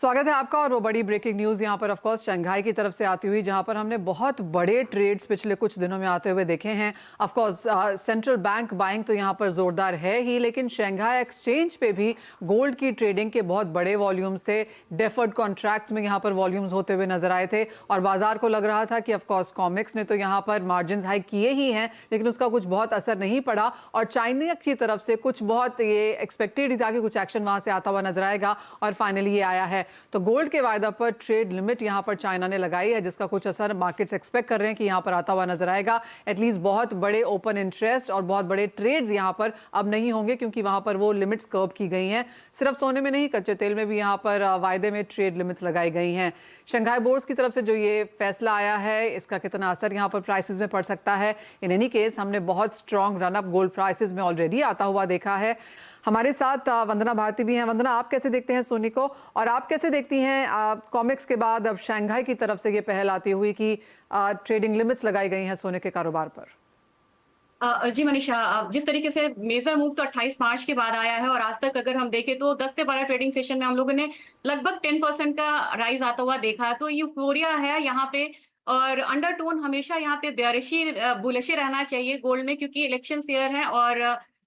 स्वागत है आपका। और वो बड़ी ब्रेकिंग न्यूज़ यहाँ पर ऑफ कोर्स शंघाई की तरफ से आती हुई, जहाँ पर हमने बहुत बड़े ट्रेड्स पिछले कुछ दिनों में आते हुए देखे हैं। Of course central bank buying तो यहाँ पर जोरदार है ही, लेकिन शंघाई एक्सचेंज पे भी गोल्ड की ट्रेडिंग के बहुत बड़े वॉल्यूम्स थे। डेफर्ड कॉन्ट्रैक्ट्स में यहाँ पर वॉल्यूम्स होते हुए नजर आए थे और बाजार को लग रहा था कि ऑफकोर्स कॉमिक्स ने तो यहाँ पर मार्जिन हाई किए ही हैं, लेकिन उसका कुछ बहुत असर नहीं पड़ा। और चाइना की तरफ से कुछ बहुत ये एक्सपेक्टेड ही था कि कुछ एक्शन वहां से आता हुआ नजर आएगा, और फाइनली ये आया है। तो गोल्ड के वायदा पर ट्रेड लिमिट यहां पर चाइना ने लगाई है, जिसका कुछ असर मार्केट्स एक्सपेक्ट कर रहे हैं कि यहां पर आता हुआ नजर आएगा। एटलीस्ट बहुत बड़े ओपन इंटरेस्ट और बहुत बड़े ट्रेड्स यहां पर अब नहीं होंगे, क्योंकि वहां पर वो लिमिट्स कर्व की गई हैं। सिर्फ सोने में नहीं, कच्चे तेल में भी यहां पर वायदे में ट्रेड लिमिट्स लगाई गई हैं। शंघाई बोर्ड्स की तरफ से जो ये फैसला आया है, इसका कितना असर यहां पर प्राइसेस में पड़ सकता है। इन एनी केस हमने बहुत स्ट्रॉन्ग रनअप गोल्ड प्राइसेस में ऑलरेडी आता हुआ देखा है। हमारे साथ वंदना भारती भी हैं। वंदना, आप कैसे देखते हैं सोनी को, और आप कैसे देखती हैं कॉमिक्स के बाद अब शंघाई की तरफ से ये पहल आती हुई कि ट्रेडिंग लिमिट्स लगाई गई हैं सोने के कारोबार पर? जी मनीषा, जिस तरीके से मेजर मूव तो 28 मार्च के बाद आया है और आज तक अगर हम देखें तो 10 से 12 ट्रेडिंग सेशन में हम लोगों ने लगभग 10% का राइज आता हुआ देखा है। तो यूफोरिया है यहाँ पे, और अंडरटोन हमेशा यहाँ पे बेयरिशी बुलिश रहना चाहिए गोल्ड में, क्योंकि इलेक्शन ईयर है और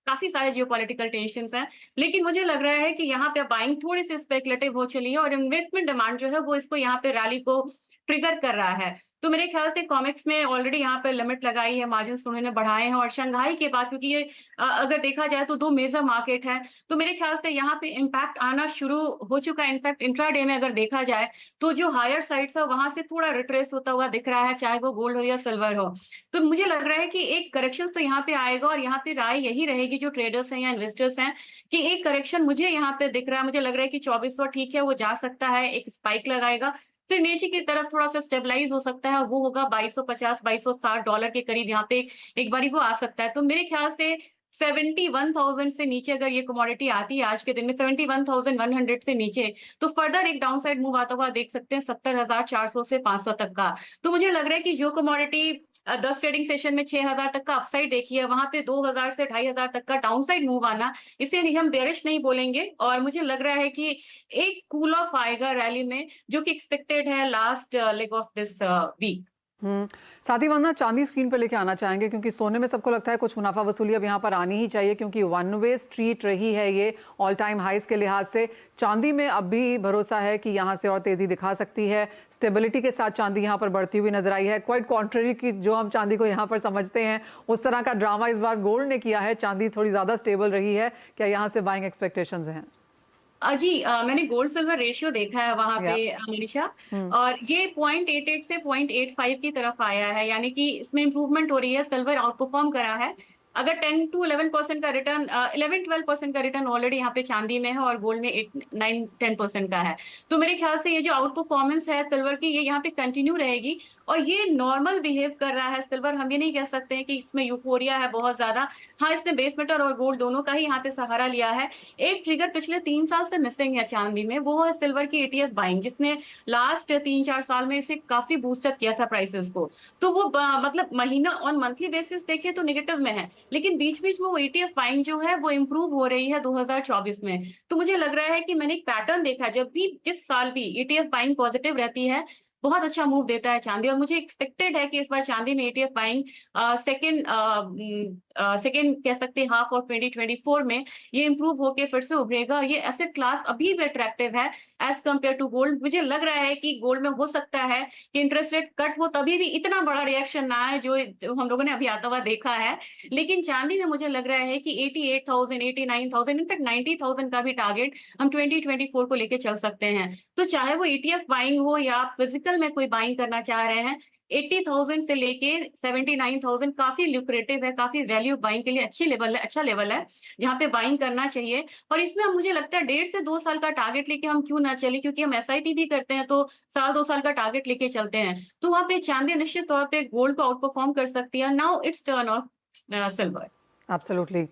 काफी सारे जियोपॉलिटिकल टेंशंस हैं। लेकिन मुझे लग रहा है कि यहाँ पे बाइंग थोड़ी सी स्पेकुलेटिव हो चली है और इन्वेस्टमेंट डिमांड जो है वो इसको यहाँ पे रैली को ट्रिगर कर रहा है। तो मेरे ख्याल से कॉमिक्स में ऑलरेडी यहाँ पे लिमिट लगाई है, मार्जिन्स उन्होंने बढ़ाए हैं। और शंघाई के बाद, क्योंकि ये अगर देखा जाए तो 2 मेजर मार्केट है, तो मेरे ख्याल से यहाँ पे इम्पैक्ट आना शुरू हो चुका है। इनफैक्ट इंट्राडे में अगर देखा जाए तो जो हायर साइड्स है वहां से थोड़ा रिट्रेस होता हुआ दिख रहा है, चाहे वो गोल्ड हो या सिल्वर हो। तो मुझे लग रहा है कि एक करेक्शन तो यहाँ पे आएगा, और यहाँ पे राय यही रहेगी जो ट्रेडर्स हैं या इन्वेस्टर्स हैं कि एक करेक्शन मुझे यहाँ पे दिख रहा है। मुझे लग रहा है कि 2400 ठीक है, वो जा सकता है, एक स्पाइक लगाएगा, फिर नीचे की तरफ थोड़ा-सा स्टेबलाइज़ हो सकता है और वो होगा $2250-2260 के करीब। यहाँ पे एक बारी वो आ सकता है। तो मेरे ख्याल से 71,000 से नीचे अगर ये कमोडिटी आती है आज के दिन में, 71,100 से नीचे, तो फर्दर एक डाउनसाइड मूव आता हुआ देख सकते हैं 70,400 से 500 तक का। तो मुझे लग रहा है कि जो कमोडिटी 10 ट्रेडिंग सेशन में 6,000 तक का अपसाइड देखी है, वहां पे 2,000 से 2,500 तक का डाउनसाइड मूव आना, इसे हम बेयरिश नहीं बोलेंगे। और मुझे लग रहा है कि एक कूल ऑफ आएगा रैली में, जो कि एक्सपेक्टेड है last leg of this week. साथ ही वरना चांदी स्क्रीन पर लेके आना चाहेंगे, क्योंकि सोने में सबको लगता है कुछ मुनाफा वसूली अब यहाँ पर आनी ही चाहिए, क्योंकि वन वे स्ट्रीट रही है ये ऑल टाइम हाइस के लिहाज से। चांदी में अब भी भरोसा है कि यहाँ से और तेजी दिखा सकती है। स्टेबिलिटी के साथ चांदी यहाँ पर बढ़ती हुई नजर आई है, क्वाइट कॉन्ट्ररी की जो हम चांदी को यहाँ पर समझते हैं, उस तरह का ड्रामा इस बार गोल्ड ने किया है। चांदी थोड़ी ज्यादा स्टेबल रही है। क्या यहाँ से बाइंग एक्सपेक्टेशंस हैं? जी, मैंने गोल्ड सिल्वर रेशियो देखा है वहां पे या मनीषा, और ये 0.88 से 0.85 की तरफ आया है, यानी कि इसमें इंप्रूवमेंट हो रही है। सिल्वर आउट परफॉर्म करा है। अगर 10 to 11% का रिटर्न, 11-12% का रिटर्न ऑलरेडी यहाँ पे चांदी में है, और गोल्ड में 8-9-10% का है। तो मेरे ख्याल से ये जो आउट परफॉर्मेंस है सिल्वर की, ये यहाँ पे कंटिन्यू रहेगी, और ये नॉर्मल बिहेव कर रहा है सिल्वर। हम ये नहीं कह सकते हैं कि इसमें यूफोरिया है बहुत ज्यादा। हाँ, इसने बेस मेटल और गोल्ड दोनों का ही यहाँ पे सहारा लिया है। एक ट्रिगर पिछले 3 साल से मिसिंग है चांदी में, वो है सिल्वर की एटीएफ बाइंग, जिसने लास्ट 3-4 साल में इसे काफी बूस्टअप किया था प्राइसेस को। तो वो मतलब महीना ऑन मंथली बेसिस देखे तो निगेटिव में है, लेकिन बीच बीच में वो एटीएफ बाइंग जो है वो इंप्रूव हो रही है 2024 में। तो मुझे लग रहा है कि मैंने एक पैटर्न देखा, जब भी जिस साल भी एटीएफ बाइंग पॉजिटिव रहती है, बहुत अच्छा मूव देता है चांदी। और मुझे एक्सपेक्टेड है कि इस बार चांदी में एटीएफ बाइंग सेकेंड सेकेंड कह सकते हैं हाफ ऑफ 2024 में ये इंप्रूव होके फिर से उभरेगा। ये एसेट क्लास अभी भी अट्रैक्टिव है एज कम्पेयर टू गोल्ड। मुझे लग रहा है कि गोल्ड में हो सकता है कि इंटरेस्ट रेट कट हो, तभी भी इतना बड़ा रिएक्शन ना आए जो हम लोगों ने अभी आता हुआ देखा है। लेकिन चांदी में मुझे लग रहा है कि 88,000, 89,000, इनफैक्ट 90,000 का भी टारगेट हम 2024 को लेके चल सकते हैं। तो चाहे वो ईटीएफ बाइंग हो या आप फिजिकल में कोई बाइंग करना चाह रहे हैं, 80,000 से लेके 79,000 काफी ल्यूक्रेटिव है, काफी वैल्यू बाइंग के लिए अच्छी लेवल है, अच्छा लेवल है जहां पे बाइंग करना चाहिए। और इसमें हम, मुझे लगता है 1.5 से 2 साल का टारगेट लेके हम क्यों ना चले, क्योंकि हम एसआईपी भी करते हैं तो 1-2 साल का टारगेट लेके चलते हैं। तो वहां पे चांदी निश्चित तौर पे गोल्ड को आउट परफॉर्म कर सकती है। Now it's turn off silver. Absolutely.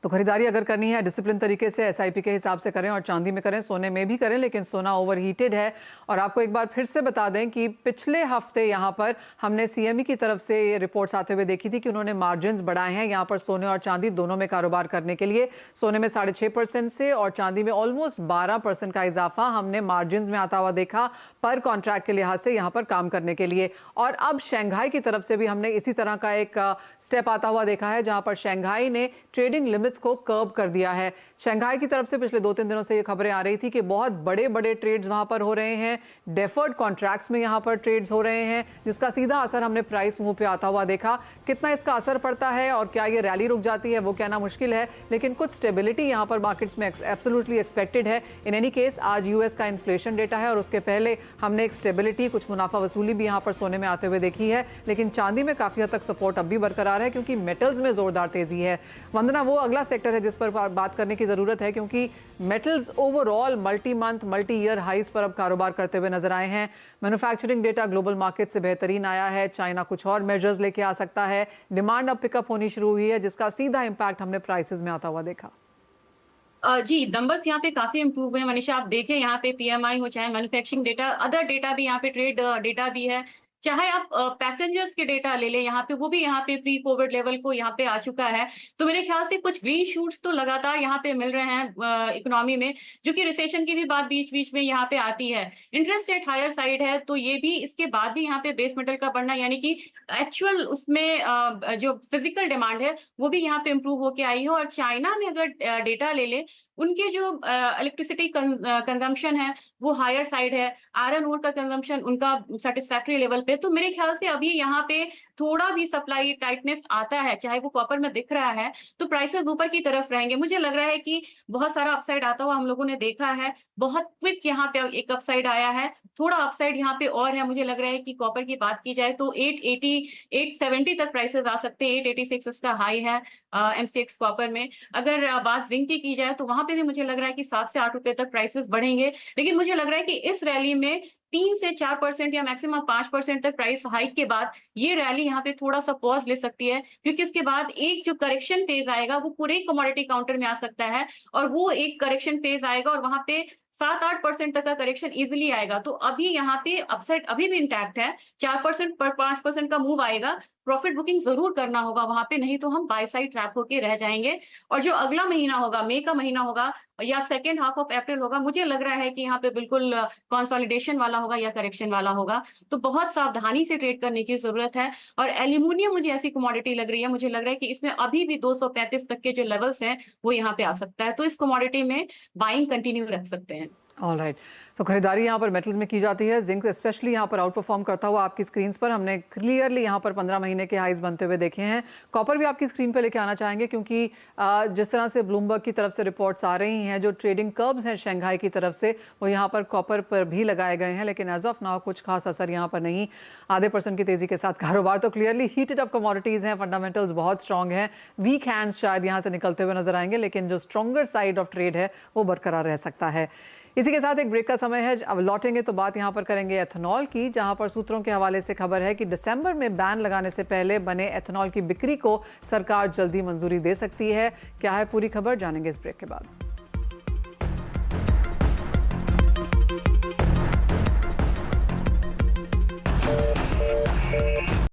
तो खरीदारी अगर करनी है डिसिप्लिन तरीके से एसआईपी के हिसाब से करें और चांदी में करें, सोने में भी करें, लेकिन सोना ओवरहीटेड है। और आपको एक बार फिर से बता दें कि पिछले हफ्ते यहाँ पर हमने सीएमई की तरफ से ये रिपोर्ट्स आते हुए देखी थी कि उन्होंने मार्जिन बढ़ाए हैं यहाँ पर सोने और चांदी दोनों में कारोबार करने के लिए। सोने में 6.5% से और चांदी में ऑलमोस्ट 12% का इजाफा हमने मार्जिन में आता हुआ देखा पर कॉन्ट्रैक्ट के लिहाज से यहाँ पर काम करने के लिए। और अब शंघाई की तरफ से भी हमने इसी तरह का एक स्टेप आता हुआ देखा है जहाँ पर शंघाई ने ट्रेडिंग लिमिट्स को कर्ब कर दिया है। शंघाई की तरफ से पिछले 2-3 दिनों से ये खबरें आ रही थी कि बहुत बड़े बड़े ट्रेड्स वहां पर हो रहे हैं, डेफर्ड कॉन्ट्रैक्ट्स में यहां पर ट्रेड्स हो रहे हैं, जिसका सीधा असर हमने प्राइस मूव पे आता हुआ देखा। कितना इसका असर पड़ता है और क्या ये रैली रुक जाती है वो कहना मुश्किल है, लेकिन कुछ स्टेबिलिटी यहां पर मार्केट्स में एब्सोल्युटली एक्सपेक्टेड है। इन एनी केस आज यूएस का इन्फ्लेशन डेटा है और उसके पहले हमने एक स्टेबिलिटी, कुछ मुनाफा वसूली भी यहां पर सोने में आते हुए देखी है, लेकिन चांदी में काफी हद तक सपोर्ट अब भी बरकरार है क्योंकि मेटल्स में जोरदार तेजी है। वंदना, वो अगला सेक्टर है जिस पर बात करने की जरूरत है क्योंकि metals overall multi month multi year highs पर अब कारोबार करते हुए नजर आए हैं। मैन्युफैक्चरिंग डेटा ग्लोबल मार्केट से बेहतरीन आया है, चाइना कुछ और मेजर्स लेके आ सकता है, डिमांड अब पिकअप होनी शुरू हुई है जिसका सीधा इंपैक्ट हमने प्राइसेस में आता हुआ देखा। जी, नंबर्स यहाँ पे काफी इंप्रूव हुए हैं मनीषा। आप देखें यहाँ पे पीएमआई हो, चाहे मैन्युफैक्चरिंग डेटा, अदर डेटा भी यहाँ पे, ट्रेड डेटा भी है, चाहे आप पैसेंजर्स के डेटा ले लें यहाँ पे, वो भी यहाँ पे प्री कोविड लेवल को यहाँ पे आ चुका है। तो मेरे ख्याल से कुछ ग्रीन शूट्स तो लगातार यहाँ पे मिल रहे हैं इकोनॉमी में, जो कि रिसेशन की भी बात बीच बीच में यहाँ पे आती है। इंटरेस्ट रेट हायर साइड है, तो ये भी, इसके बाद भी यहाँ पे बेस मेटल का बढ़ना, यानी कि एक्चुअल उसमें जो फिजिकल डिमांड है वो भी यहाँ पे इम्प्रूव होके आई है। और चाइना में अगर डेटा ले लें, उनके जो इलेक्ट्रिसिटी कंजम्पशन है वो हायर साइड है, आयरन ओर का कंजम्पशन उनका सेटिस्फैक्टरी लेवल पे। तो मेरे ख्याल से अभी यहाँ पे थोड़ा भी सप्लाई टाइटनेस आता है, चाहे वो कॉपर में दिख रहा है, तो प्राइसेस ऊपर की तरफ रहेंगे। मुझे लग रहा है कि बहुत सारा अपसाइड आता हुआ हम लोगों ने देखा है, बहुत क्विक यहाँ पे एक अपसाइड आया है, थोड़ा अपसाइड यहाँ पे और है। मुझे लग रहा है कि कॉपर की बात की जाए तो 880 870 तक प्राइसेस आ सकते हैं, 886 इसका हाई है एमसीएक्स कॉपर में। अगर बात जिंक की जाए तो वहां पे भी मुझे लग रहा है कि 7 से 8 रुपए तक प्राइसेस बढ़ेंगे। लेकिन मुझे लग रहा है कि इस रैली में 3 से 4% या मैक्सिमम 5% तक प्राइस हाइक के बाद ये रैली यहाँ पे थोड़ा सा पॉज ले सकती है, क्योंकि इसके बाद एक जो करेक्शन फेज आएगा वो पूरे कमोडिटी काउंटर में आ सकता है, और वो एक करेक्शन फेज आएगा और वहां पे 7-8% तक का करेक्शन इजिली आएगा। तो अभी यहाँ पे अपसाइड अभी भी इंटैक्ट है, 4% पर 5% का मूव आएगा, प्रॉफिट बुकिंग जरूर करना होगा वहां पे, नहीं तो हम बाय साइड ट्रैप होके रह जाएंगे। और जो अगला महीना होगा, मई का महीना होगा या सेकेंड हाफ ऑफ अप्रैल होगा, मुझे लग रहा है कि यहाँ पे बिल्कुल कंसोलिडेशन वाला होगा या करेक्शन वाला होगा। तो बहुत सावधानी से ट्रेड करने की जरूरत है। और एल्यूमिनियम मुझे ऐसी कमोडिटी लग रही है, मुझे लग रहा है कि इसमें अभी भी 235 तक के जो लेवल्स हैं वो यहाँ पे आ सकता है, तो इस कमोडिटी में बाइंग कंटिन्यू रख सकते हैं। ऑलराइट, तो खरीदारी यहाँ पर मेटल्स में की जाती है। जिंक स्पेशली यहाँ पर आउट परफॉर्म करता हुआ आपकी स्क्रीन पर हमने क्लियरली यहाँ पर 15 महीने के हाइज बनते हुए देखे हैं। कॉपर भी आपकी स्क्रीन पर लेके आना चाहेंगे क्योंकि जिस तरह से ब्लूमबर्ग की तरफ से रिपोर्ट्स आ रही हैं, जो ट्रेडिंग कर्व्स हैं शंघाई की तरफ से, वो यहाँ पर कॉपर पर भी लगाए गए हैं, लेकिन एज ऑफ नाउ कुछ खास असर यहाँ पर नहीं। आधे % की तेजी के साथ कारोबार। तो क्लियरली हीटेड अप कमोडिटीज़ हैं, फंडामेंटल्स बहुत स्ट्रॉन्ग हैं, वीक हैंड्स शायद यहाँ से निकलते हुए नजर आएंगे, लेकिन जो स्ट्रॉन्गर साइड ऑफ ट्रेड है वो बरकरार रह सकता है। इसी के साथ एक ब्रेक का समय है। अब लौटेंगे तो बात यहाँ पर करेंगे एथेनॉल की, जहाँ पर सूत्रों के हवाले से खबर है कि दिसंबर में बैन लगाने से पहले बने एथेनॉल की बिक्री को सरकार जल्दी मंजूरी दे सकती है। क्या है पूरी खबर, जानेंगे इस ब्रेक के बाद।